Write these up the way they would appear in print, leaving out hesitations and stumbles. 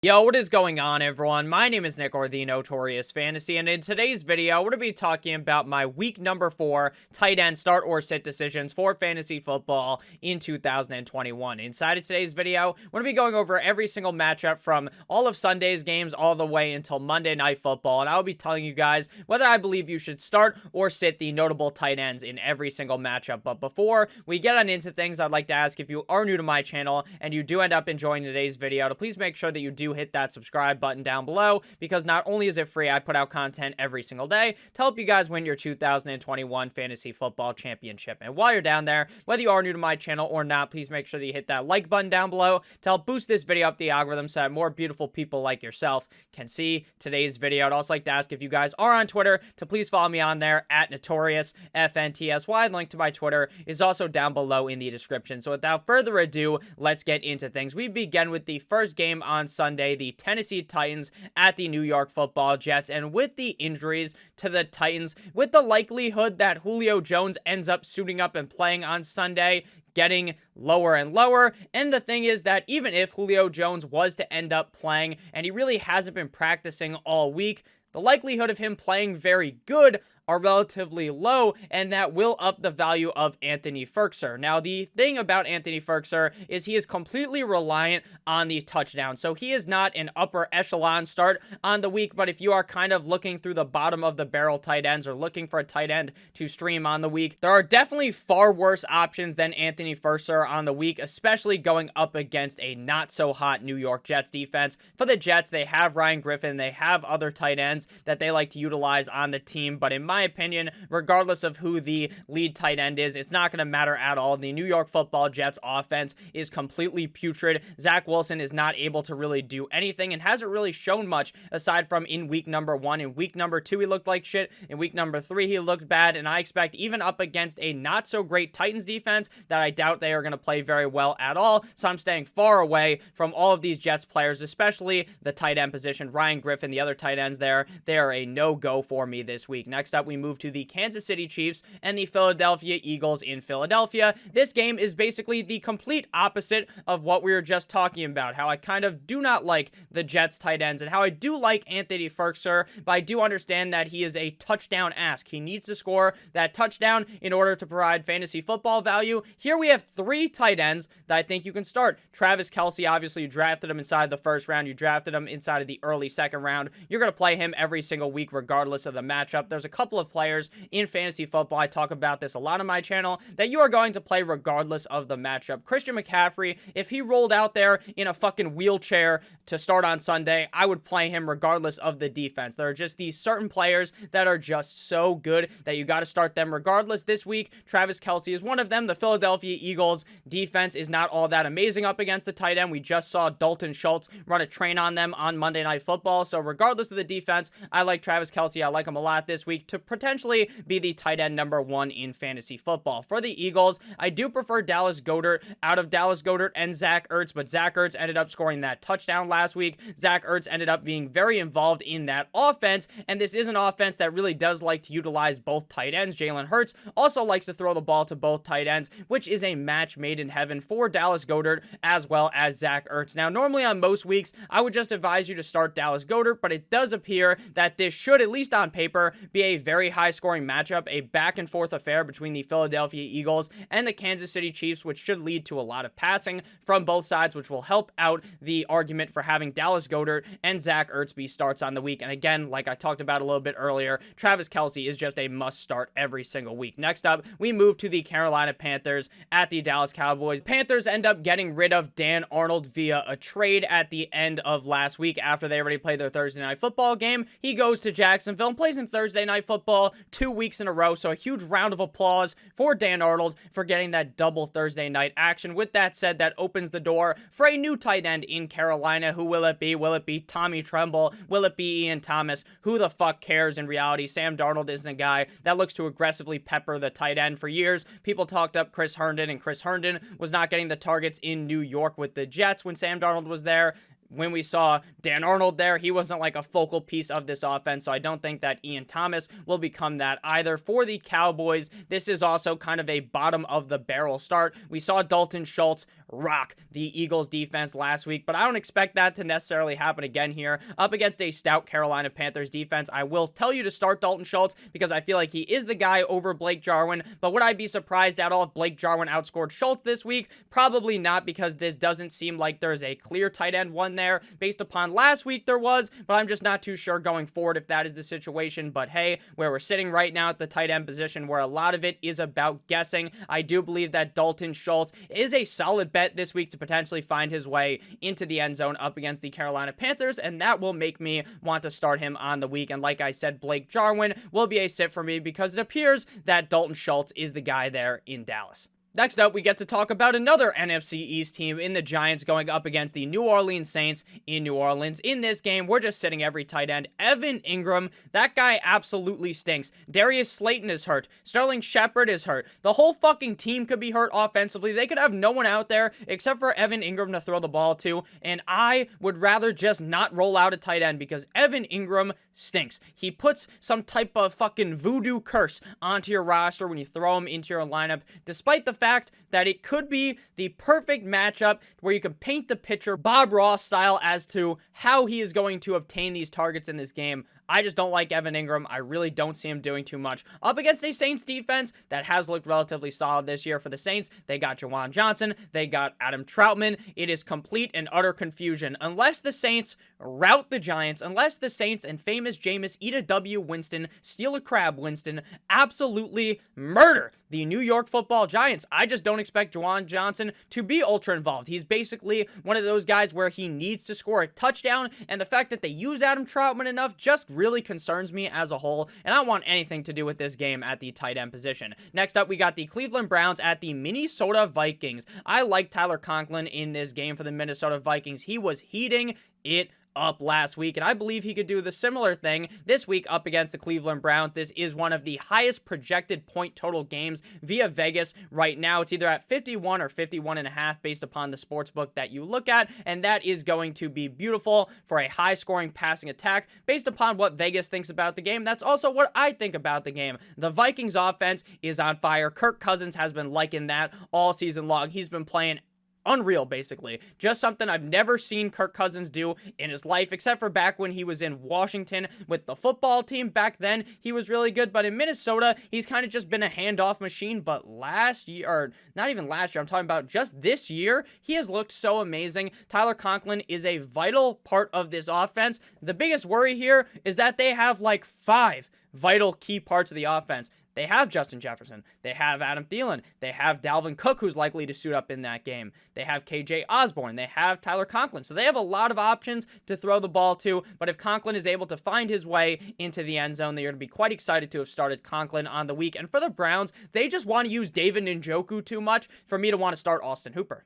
Yo, what is going on, everyone? My name is Nick, or the Notorious Fantasy, and in today's video, we're going to be talking about my week number 4 tight end start or sit decisions for fantasy football in 2021. Inside of today's video, we're going to be going over every single matchup from all of Sunday's games all the way until Monday Night Football, and I'll be telling you guys whether I believe you should start or sit the notable tight ends in every single matchup. But before we get on into things, I'd like to ask, if you are new to my channel and you do end up enjoying today's video, to please make sure that you do hit that subscribe button down below, because not only is it free, I put out content every single day to help you guys win your 2021 fantasy football championship. And while you're down there, whether you are new to my channel or not, please make sure that you hit that like button down below to help boost this video up the algorithm so that more beautiful people like yourself can see today's video. I'd also like to ask, if you guys are on Twitter, to please follow me on there at NotoriousFNTSY. Link to my Twitter is also down below in the description. So without further ado, let's get into things. We begin with the first game on Sunday, the Tennessee Titans at the New York Football Jets. And with the injuries to the Titans, with the likelihood that Julio Jones ends up suiting up and playing on Sunday getting lower and lower, and the thing is that even if Julio Jones was to end up playing, and he really hasn't been practicing all week, the likelihood of him playing very good are relatively low, and that will up the value of Anthony Firkser. Now, the thing about Anthony Firkser is he is completely reliant on the touchdown, so he is not an upper echelon start on the week. But if you are kind of looking through the bottom of the barrel tight ends, or looking for a tight end to stream on the week, there are definitely far worse options than Anthony Firkser on the week, especially going up against a not so hot New York Jets defense. For the Jets, they have Ryan Griffin, they have other tight ends that they like to utilize on the team, but in my opinion, regardless of who the lead tight end is, it's not going to matter at all. The New York Football Jets offense is completely putrid. Zach Wilson is not able to really do anything and hasn't really shown much aside from in week number 1. In week number 2, he looked like shit. In week number 3, he looked bad, and I expect even up against a not so great Titans defense that I doubt they are going to play very well at all. So I'm staying far away from all of these Jets players, especially the tight end position. Ryan Griffin, the other tight ends there, they are a no-go for me this week. Next up, we move to the Kansas City Chiefs and the Philadelphia Eagles in Philadelphia. This game is basically the complete opposite of what we were just talking about, how I kind of do not like the Jets tight ends and how I do like Anthony Firkser, but I do understand that he is a touchdown ask. He needs to score that touchdown in order to provide fantasy football value. Here we have 3 tight ends that I think you can start. Travis Kelce, obviously you drafted him inside the first round, you drafted him inside of the early second round. You're going to play him every single week regardless of the matchup. There's a couple of players in fantasy football, I talk about this a lot on my channel, that you are going to play regardless of the matchup. Christian McCaffrey, if he rolled out there in a fucking wheelchair to start on Sunday, I would play him regardless of the defense. There are just these certain players that are just so good that you got to start them regardless. This week, Travis Kelce is one of them. The Philadelphia Eagles defense is not all that amazing up against the tight end. We just saw Dalton Schultz run a train on them on Monday Night Football. So regardless of the defense, I like Travis Kelce. I like him a lot this week to potentially be the tight end number 1 in fantasy football. For the Eagles, I do prefer Dallas Goedert out of Dallas Goedert and Zach Ertz, but Zach Ertz ended up scoring that touchdown last week. Zach Ertz ended up being very involved in that offense, and this is an offense that really does like to utilize both tight ends. Jalen Hurts also likes to throw the ball to both tight ends, which is a match made in heaven for Dallas Goedert as well as Zach Ertz. Now, normally on most weeks, I would just advise you to start Dallas Goedert, but it does appear that this should, at least on paper, be a very high scoring matchup, a back and forth affair between the Philadelphia Eagles and the Kansas City Chiefs, which should lead to a lot of passing from both sides, which will help out the argument for having Dallas Goedert and Zach Ertz be starts on the week. And again, like I talked about a little bit earlier, Travis Kelce is just a must start every single week. Next up, we move to the Carolina Panthers at the Dallas Cowboys. Panthers end up getting rid of Dan Arnold via a trade at the end of last week after they already played their Thursday Night Football game. He goes to Jacksonville and plays in Thursday Night Football 2 weeks in a row, so a huge round of applause for Dan Arnold for getting that double Thursday night action. With that said, that opens the door for a new tight end in Carolina. Who will it be? Will it be Tommy Tremble? Will it be Ian Thomas? Who the fuck cares in reality? Sam Darnold isn't a guy that looks to aggressively pepper the tight end. For years, people talked up Chris Herndon, and Chris Herndon was not getting the targets in New York with the Jets when Sam Darnold was there. when we saw Dan Arnold there, he wasn't like a focal piece of this offense, so I don't think that Ian Thomas will become that either. For the Cowboys, this is also kind of a bottom of the barrel start. We saw Dalton Schultz rock the Eagles defense last week, but I don't expect that to necessarily happen again here up against a stout Carolina Panthers defense. I will tell you to start Dalton Schultz because I feel like he is the guy over Blake Jarwin, but would I be surprised at all if Blake Jarwin outscored Schultz this week? Probably not, because this doesn't seem like there's a clear tight end one there. Based upon last week there was, but I'm just not too sure going forward if that is the situation. But hey, where we're sitting right now at the tight end position, where a lot of it is about guessing, I do believe that Dalton Schultz is a solid bet this week to potentially find his way into the end zone up against the Carolina Panthers, and that will make me want to start him on the week. And like I said, Blake Jarwin will be a sit for me because it appears that Dalton Schultz is the guy there in Dallas. Next up, we get to talk about another NFC East team in the Giants going up against the New Orleans Saints in New Orleans. In this game, we're just sitting every tight end. Evan Ingram, that guy absolutely stinks. Darius Slayton is hurt. Sterling Shepard is hurt. The whole fucking team could be hurt offensively. They could have no one out there except for Evan Ingram to throw the ball to, and I would rather just not roll out a tight end because Evan Ingram stinks. He puts some type of fucking voodoo curse onto your roster when you throw him into your lineup, despite the fact that it could be the perfect matchup where you can paint the picture Bob Ross style as to how he is going to obtain these targets in this game. I just don't like Evan Ingram. I really don't see him doing too much up against a Saints defense that has looked relatively solid this year. For the Saints, they got Jawan Johnson, they got Adam Troutman. It is complete and utter confusion. Unless the Saints rout the Giants, unless the Saints and famous Jameis eat a W Winston, steal a crab Winston, absolutely murder the New York Football Giants, I just don't expect Jawan Johnson to be ultra involved. He's basically one of those guys where he needs to score a touchdown, and the fact that they use Adam Troutman enough just really concerns me as a whole, and I don't want anything to do with this game at the tight end position. Next up, we got the Cleveland Browns at the Minnesota Vikings. I like Tyler Conklin in this game for the Minnesota Vikings. He was heating it up last week, and I believe he could do the similar thing this week up against the Cleveland Browns. This is one of the highest projected point total games via Vegas right now. It's either at 51 or 51.5 based upon the sports book that you look at, and that is going to be beautiful for a high scoring passing attack based upon what Vegas thinks about the game. That's also what I think about the game. The Vikings offense is on fire. Kirk Cousins has been liking that all season long. He's been playing unreal, basically. Just something I've never seen Kirk Cousins do in his life, except for back when he was in Washington with the football team. Back then, he was really good, but in Minnesota, he's kind of just been a handoff machine. But last year, or not even last year, I'm talking about just this year, he has looked so amazing. Tyler Conklin is a vital part of this offense. The biggest worry here is that they have like 5 vital key parts of the offense. They have Justin Jefferson. They have Adam Thielen. They have Dalvin Cook, who's likely to suit up in that game. They have KJ Osborne. They have Tyler Conklin. So they have a lot of options to throw the ball to, but if Conklin is able to find his way into the end zone, they're going to be quite excited to have started Conklin on the week. And for the Browns, they just want to use David Njoku too much for me to want to start Austin Hooper.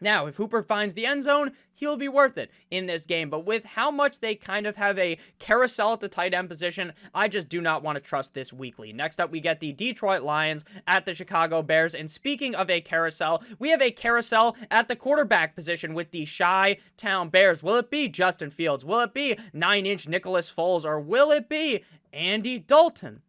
Now, if Hooper finds the end zone, he'll be worth it in this game. But with how much they kind of have a carousel at the tight end position, I just do not want to trust this weekly. Next up, we get the Detroit Lions at the Chicago Bears. And speaking of a carousel, we have a carousel at the quarterback position with the Chi-Town Bears. Will it be Justin Fields? Will it be 9-inch Nicholas Foles? Or will it be Andy Dalton?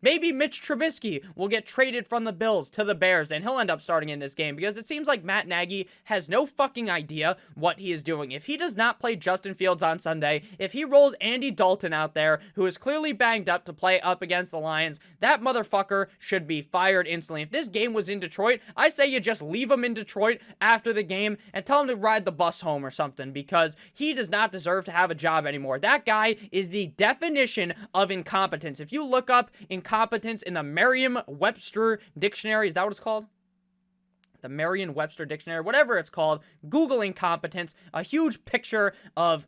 Maybe Mitch Trubisky will get traded from the Bills to the Bears, and he'll end up starting in this game because it seems like Matt Nagy has no fucking idea what he is doing. If he does not play Justin Fields on Sunday, if he rolls Andy Dalton out there, who is clearly banged up to play up against the Lions, that motherfucker should be fired instantly. If this game was in Detroit, I say you just leave him in Detroit after the game and tell him to ride the bus home or something, because he does not deserve to have a job anymore. That guy is the definition of incompetence. If you look up incompetence in the Merriam-Webster dictionary, is that what it's called? The Merriam-Webster dictionary, whatever it's called, Google incompetence, a huge picture of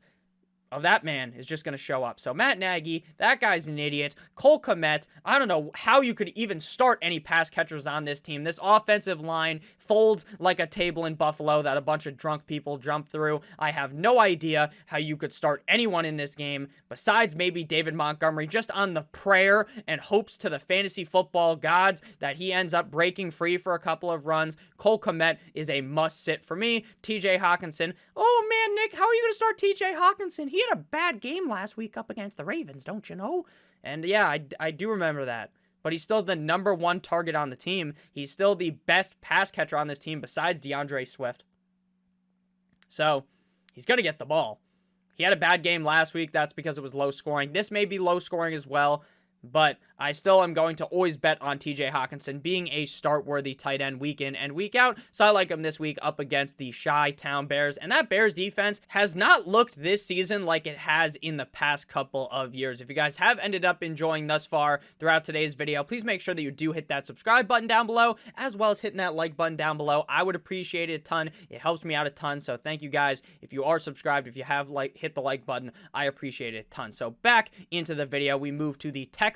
of that man is just going to show up. So Matt Nagy, that guy's an idiot. Cole Kmet, I don't know how you could even start any pass catchers on this team. This offensive line folds like a table in Buffalo that a bunch of drunk people jump through. I have no idea how you could start anyone in this game besides maybe David Montgomery, just on the prayer and hopes to the fantasy football gods that he ends up breaking free for a couple of runs. Cole Kmet is a must sit for me. TJ Hawkinson, oh man, Nick, how are you going to start TJ Hawkinson? He had a bad game last week up against the Ravens, don't you know? And yeah, I do remember that. But he's still the number one target on the team. He's still the best pass catcher on this team besides DeAndre Swift. So, he's going to get the ball. He had a bad game last week. That's because it was low scoring. This may be low scoring as well. But I still am going to always bet on TJ Hawkinson being a start-worthy tight end week in and week out. So I like him this week up against the Chi-Town Bears. And that Bears defense has not looked this season like it has in the past couple of years. If you guys have ended up enjoying thus far throughout today's video, please make sure that you do hit that subscribe button down below, as well as hitting that like button down below. I would appreciate it a ton. It helps me out a ton. So thank you guys. If you are subscribed, if you have hit the like button, I appreciate it a ton. So back into the video, we move to the Texans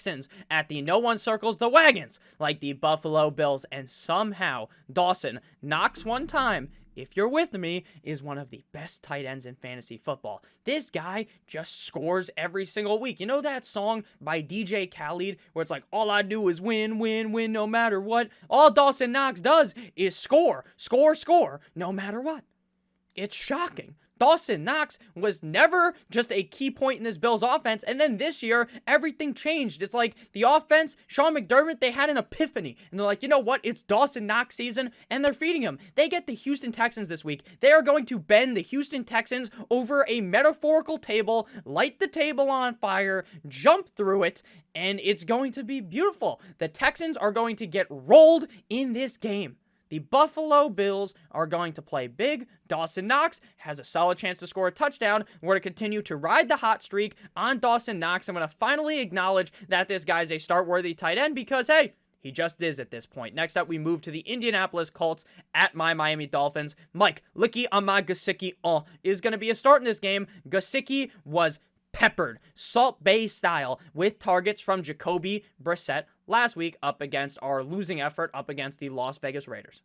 at the no one circles the wagons like the Buffalo Bills, and somehow Dawson Knox one time, if you're with me, is one of the best tight ends in fantasy football. This guy just scores every single week. You know that song by DJ Khaled where it's like, all I do is win, win, win, no matter what? All Dawson Knox does is score, score, score, no matter what. It's shocking. Dawson Knox was never just a key point in this Bills offense, and then this year, everything changed. It's like the offense, Sean McDermott, they had an epiphany, and they're like, you know what, it's Dawson Knox season, and they're feeding him. They get the Houston Texans this week. They are going to bend the Houston Texans over a metaphorical table, light the table on fire, jump through it, and it's going to be beautiful. The Texans are going to get rolled in this game. The Buffalo Bills are going to play big. Dawson Knox has a solid chance to score a touchdown. We're going to continue to ride the hot streak on Dawson Knox. I'm going to finally acknowledge that this guy's a start-worthy tight end because, hey, he just is at this point. Next up, we move to the Indianapolis Colts at my Miami Dolphins. Mike Licky on my Gesicki is going to be a start in this game. Gesicki was peppered, Salt Bay style, with targets from Jacoby Brissett last week up against our losing effort up against the Las Vegas Raiders.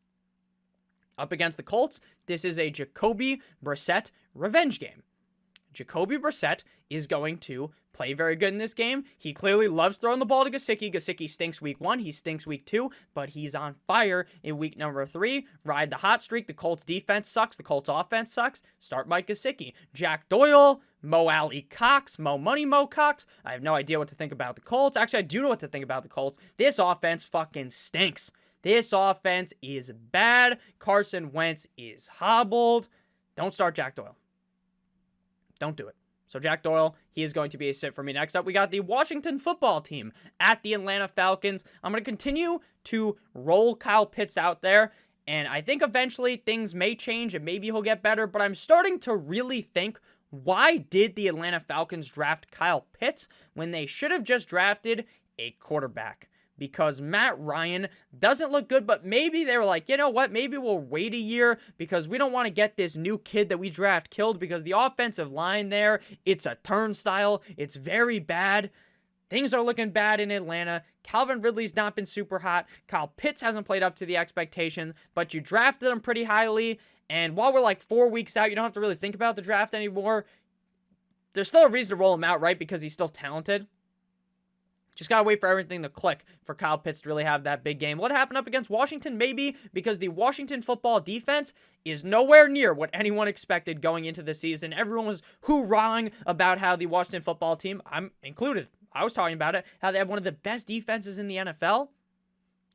Up against the Colts, this is a Jacoby Brissett revenge game. Jacoby Brissett is going to play very good in this game. He clearly loves throwing the ball to Gesicki. Gesicki stinks week 1. He stinks week 2, but he's on fire in week number 3. Ride the hot streak. The Colts defense sucks. The Colts offense sucks. Start Mike Gesicki. Jack Doyle, Mo Alley Cox, Mo Money Mo Cox. I have no idea what to think about the Colts. Actually, I do know what to think about the Colts. This offense fucking stinks. This offense is bad. Carson Wentz is hobbled. Don't start Jack Doyle. Don't do it. So Jack Doyle, he is going to be a sit for me. Next up, we got the Washington football team at the Atlanta Falcons. I'm going to continue to roll Kyle Pitts out there, and I think eventually things may change and maybe he'll get better, but I'm starting to really think, why did the Atlanta Falcons draft Kyle Pitts when they should have just drafted a quarterback? Because Matt Ryan doesn't look good, but maybe they were like, you know what, maybe we'll wait a year because we don't want to get this new kid that we draft killed because the offensive line there, it's a turnstile, it's very bad. Things are looking bad in Atlanta. Calvin Ridley's not been super hot. Kyle Pitts hasn't played up to the expectations, but you drafted him pretty highly, and while we're like 4 weeks out, you don't have to really think about the draft anymore. There's still a reason to roll him out, right? Because he's still talented. Just got to wait for everything to click for Kyle Pitts to really have that big game. What happened up against Washington? Maybe because the Washington football defense is nowhere near what anyone expected going into the season. Everyone was hoorahing about how the Washington football team, I'm included, I was talking about it, how they have one of the best defenses in the NFL.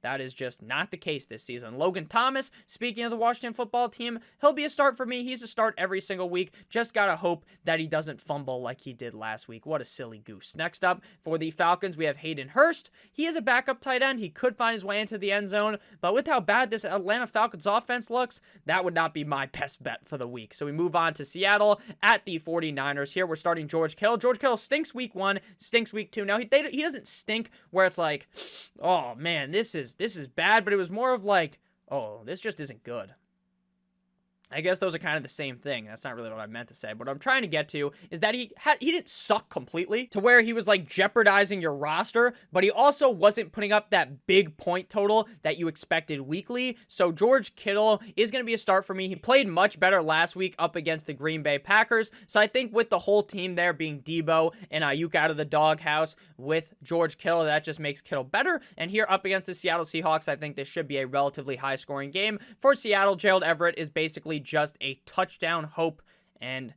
That is just not the case this season. Logan Thomas, speaking of the Washington football team, he'll be a start for me. He's a start every single week. Just gotta hope that he doesn't fumble like he did last week. What a silly goose. Next up, for the Falcons, we have Hayden Hurst. He is a backup tight end. He could find his way into the end zone, but with how bad this Atlanta Falcons offense looks, that would not be my best bet for the week. So we move on to Seattle at the 49ers. Here we're starting George Kittle. George Kittle stinks week 1, stinks week 2. Now, he doesn't stink where it's like, oh man, this is bad, but it was more of like, oh, this just isn't good. I guess those are kind of the same thing. That's not really what I meant to say. But what I'm trying to get to is that he didn't suck completely to where he was like jeopardizing your roster, but he also wasn't putting up that big point total that you expected weekly. So George Kittle is going to be a start for me. He played much better last week up against the Green Bay Packers. So I think with the whole team there being Debo and Ayuk out of the doghouse with George Kittle, that just makes Kittle better. And here up against the Seattle Seahawks, I think this should be a relatively high scoring game. For Seattle, Gerald Everett is basically just a touchdown hope, and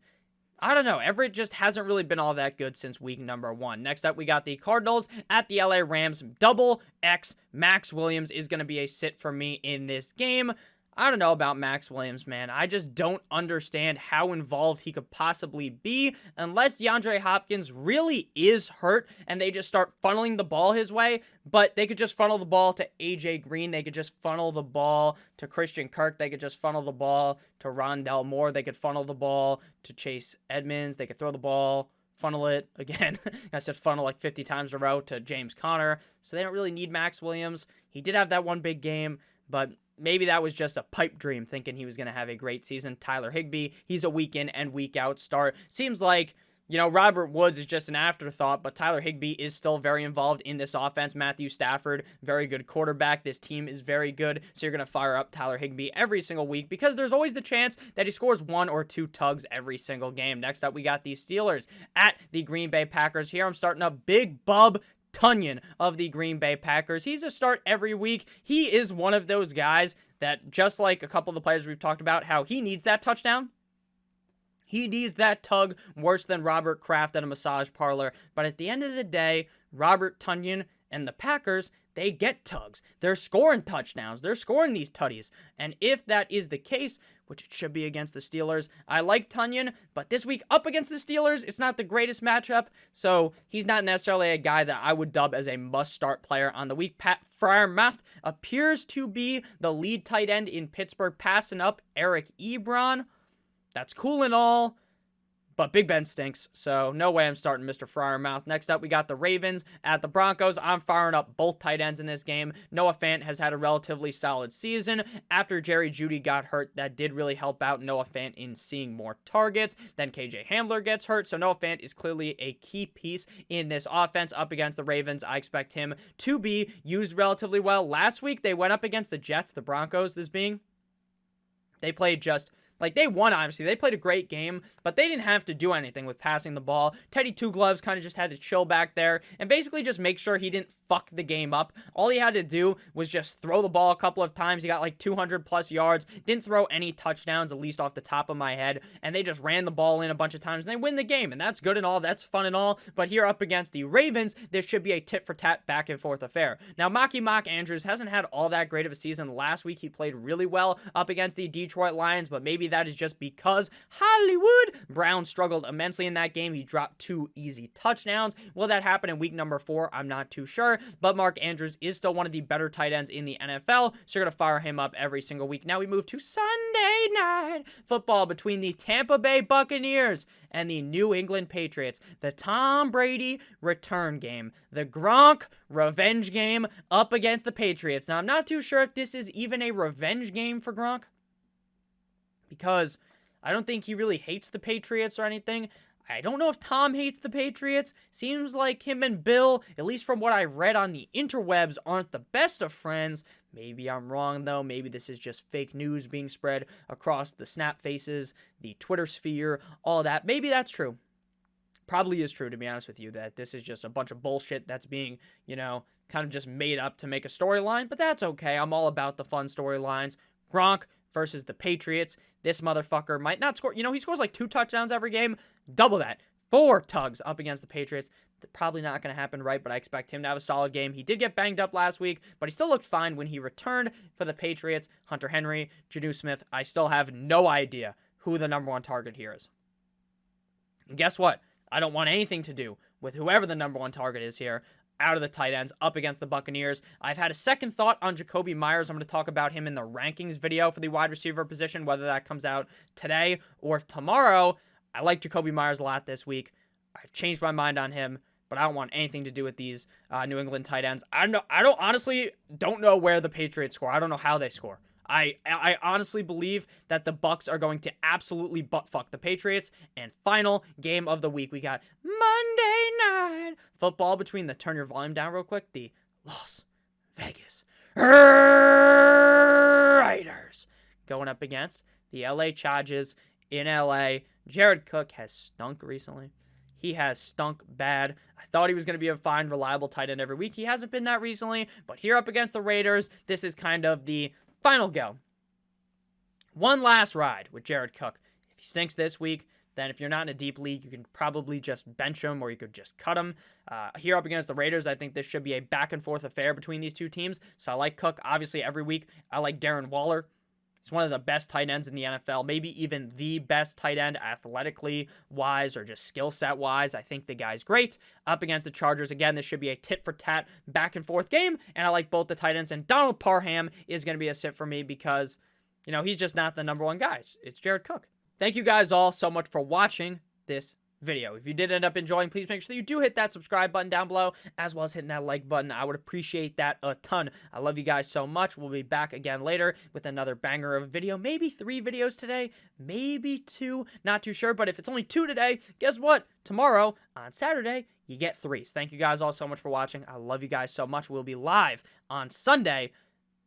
I don't know, Everett just hasn't really been all that good since week number 1. Next up, we got the Cardinals at the LA Rams. Double X Max Williams is going to be a sit for me in this game. I don't know about Max Williams, man. I just don't understand how involved he could possibly be unless DeAndre Hopkins really is hurt and they just start funneling the ball his way. But they could just funnel the ball to A.J. Green. They could just funnel the ball to Christian Kirk. They could just funnel the ball to Rondell Moore. They could funnel the ball to Chase Edmonds. They could throw the ball, funnel it again. I said funnel like 50 times in a row to James Conner. So they don't really need Max Williams. He did have that one big game, but maybe that was just a pipe dream thinking he was going to have a great season. Tyler Higbee, he's a week in and week out start. Seems like, Robert Woods is just an afterthought, but Tyler Higbee is still very involved in this offense. Matthew Stafford, very good quarterback. This team is very good, so you're going to fire up Tyler Higbee every single week because there's always the chance that he scores 1 or 2 tugs every single game. Next up, we got the Steelers at the Green Bay Packers. Here I'm starting up Big Bub Tunyon of the Green Bay Packers. He's a start every week. He is one of those guys that, just like a couple of the players we've talked about, how he needs that touchdown. He needs that tug worse than Robert Kraft at a massage parlor. But at the end of the day, Robert Tunyon and the Packers, they get tugs. They're scoring touchdowns. They're scoring these tutties. And if that is the case, which it should be against the Steelers, I like Tunyon, but this week up against the Steelers, it's not the greatest matchup, so he's not necessarily a guy that I would dub as a must-start player on the week. Pat Freiermuth appears to be the lead tight end in Pittsburgh, passing up Eric Ebron. That's cool and all, but Big Ben stinks, so no way I'm starting Mr. Freiermuth. Next up, we got the Ravens at the Broncos. I'm firing up both tight ends in this game. Noah Fant has had a relatively solid season. After Jerry Jeudy got hurt, that did really help out Noah Fant in seeing more targets. Then KJ Hamler gets hurt, so Noah Fant is clearly a key piece in this offense up against the Ravens. I expect him to be used relatively well. Last week, they went up against the Jets, the Broncos, they played just... they won, obviously. They played a great game, but they didn't have to do anything with passing the ball. Teddy Two Gloves kind of just had to chill back there and basically just make sure he didn't fuck the game up. All he had to do was just throw the ball a couple of times. He got like 200 plus yards. Didn't throw any touchdowns, at least off the top of my head. And they just ran the ball in a bunch of times and they win the game. And that's good and all. That's fun and all. But here up against the Ravens, this should be a tit-for-tat back and forth affair. Now, Mark Andrews hasn't had all that great of a season. Last week, he played really well up against the Detroit Lions, but maybe that is just because Hollywood Brown struggled immensely in that game. He dropped 2 easy touchdowns. Will that happen in week number 4? I'm not too sure, but Mark Andrews is still one of the better tight ends in the NFL, so you're going to fire him up every single week. Now we move to Sunday night football between the Tampa Bay Buccaneers and the New England Patriots. The Tom Brady return game. The Gronk revenge game up against the Patriots. Now, I'm not too sure if this is even a revenge game for Gronk, because I don't think he really hates the Patriots or anything. I don't know if Tom hates the Patriots. Seems like him and Bill, at least from what I read on the interwebs, aren't the best of friends. Maybe I'm wrong, though. Maybe this is just fake news being spread across the Snap Faces, the Twitter sphere, all that. Maybe that's true. Probably is true, to be honest with you, that this is just a bunch of bullshit that's being, kind of just made up to make a storyline. But that's okay. I'm all about the fun storylines. Gronk versus the Patriots. This motherfucker might not score. He scores like 2 touchdowns every game. Double that. 4 tugs up against the Patriots. Probably not going to happen, right? But I expect him to have a solid game. He did get banged up last week, but he still looked fine when he returned for the Patriots. Hunter Henry, Janu Smith. I still have no idea who the number 1 target here is. And guess what? I don't want anything to do with whoever the number 1 target is here. Out of the tight ends up against the Buccaneers. I've had a second thought on Jacoby Myers. I'm going to talk about him in the rankings video for the wide receiver position, whether that comes out today or tomorrow. I like Jacoby Myers a lot this week. I've changed my mind on him, but I don't want anything to do with these New England tight ends. I honestly don't know where the Patriots score. I don't know how they score. I honestly believe that the Bucs are going to absolutely butt-fuck the Patriots. And final game of the week, we got Monday Night Football between turn your volume down real quick, the Las Vegas Raiders going up against the LA Chargers in LA. Jared Cook has stunk recently. He has stunk bad. I thought he was going to be a fine, reliable tight end every week. He hasn't been that recently, but here up against the Raiders, this is kind of the final go. One last ride with Jared Cook. If he stinks this week, then if you're not in a deep league, you can probably just bench him or you could just cut him. Here up against the Raiders, I think this should be a back-and-forth affair between these two teams. So I like Cook, obviously, every week. I like Darren Waller. He's one of the best tight ends in the NFL, maybe even the best tight end athletically wise or just skill set wise. I think the guy's great. Up against the Chargers, again, this should be a tit for tat back and forth game, and I like both the tight ends. And Donald Parham is going to be a sit for me because, he's just not the number one guy. It's Jared Cook. Thank you guys all so much for watching this video. If you did end up enjoying, please make sure that you do hit that subscribe button down below, as well as hitting that like button. I would appreciate that a ton. I love you guys so much. We'll be back again later with another banger of a video. Maybe 3 videos today, maybe 2, not too sure, but if it's only 2 today, guess what? Tomorrow, on Saturday, you get 3. So thank you guys all so much for watching. I love you guys so much. We'll be live on Sunday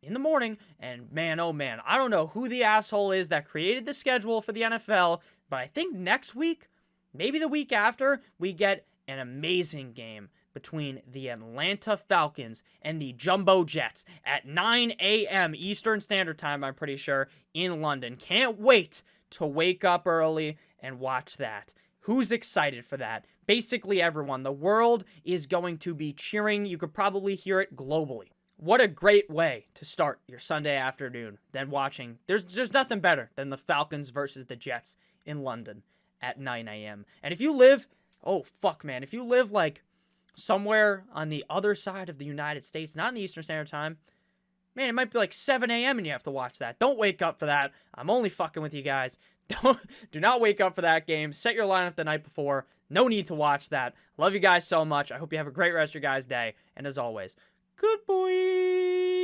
in the morning, and man, oh man, I don't know who the asshole is that created the schedule for the NFL, but I think next week, maybe the week after, we get an amazing game between the Atlanta Falcons and the Jumbo Jets at 9 a.m. Eastern Standard Time, I'm pretty sure, in London. Can't wait to wake up early and watch that. Who's excited for that? Basically everyone. The world is going to be cheering. You could probably hear it globally. What a great way to start your Sunday afternoon than watching. There's nothing better than the Falcons versus the Jets in London at 9 a.m. And if you live, if you live like somewhere on the other side of the United States, not in the Eastern Standard Time, man, it might be like 7 a.m. and you have to watch that. Don't wake up for that. I'm only fucking with you guys. Do not wake up for that game. Set your lineup the night before. No need to watch that. Love you guys so much. I hope you have a great rest of your guys' day. And as always, good boy.